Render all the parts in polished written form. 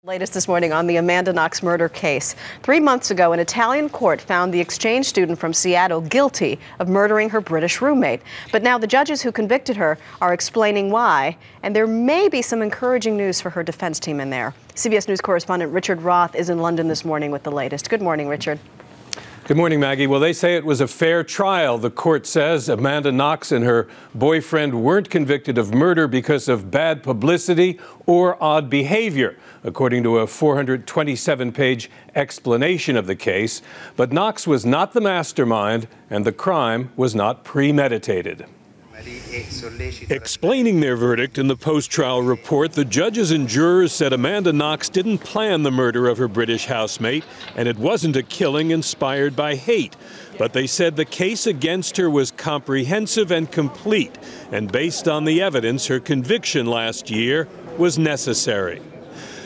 Latest this morning on the Amanda Knox murder case. 3 months ago, an Italian court found the exchange student from Seattle guilty of murdering her British roommate. But now the judges who convicted her are explaining why, and there may be some encouraging news for her defense team in there. CBS News correspondent Richard Roth is in London this morning with the latest. Good morning, Richard. Good morning, Maggie. Well, they say it was a fair trial. The court says Amanda Knox and her boyfriend weren't convicted of murder because of bad publicity or odd behavior, according to a 427-page explanation of the case. But Knox was not the mastermind, and the crime was not premeditated. Explaining their verdict in the post-trial report, the judges and jurors said Amanda Knox didn't plan the murder of her British housemate, and it wasn't a killing inspired by hate. But they said the case against her was comprehensive and complete, and based on the evidence, her conviction last year was necessary.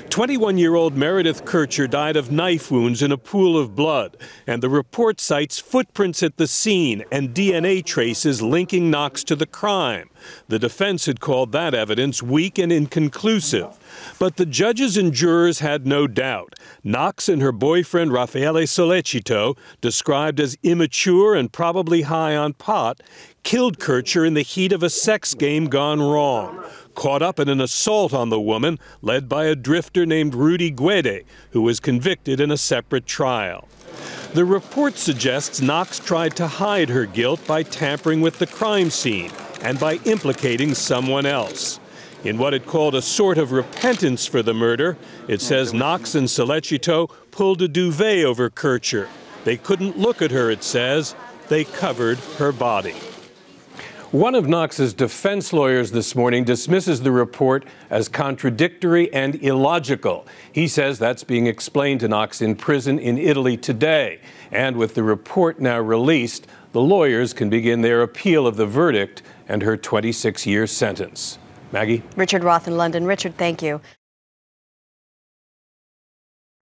21-year-old Meredith Kircher died of knife wounds in a pool of blood, and the report cites footprints at the scene and DNA traces linking Knox to the crime. The defense had called that evidence weak and inconclusive. But the judges and jurors had no doubt. Knox and her boyfriend Raffaele Sollecito, described as immature and probably high on pot, killed Kircher in the heat of a sex game gone wrong. Caught up in an assault on the woman led by a drifter named Rudy Guede, who was convicted in a separate trial. The report suggests Knox tried to hide her guilt by tampering with the crime scene and by implicating someone else. In what it called a sort of repentance for the murder, it says Knox and Sollecito pulled a duvet over Kircher. They couldn't look at her, it says. They covered her body. One of Knox's defense lawyers this morning dismisses the report as contradictory and illogical. He says that's being explained to Knox in prison in Italy today. And with the report now released, the lawyers can begin their appeal of the verdict and her 26-year sentence. Maggie? Richard Roth in London. Richard, thank you.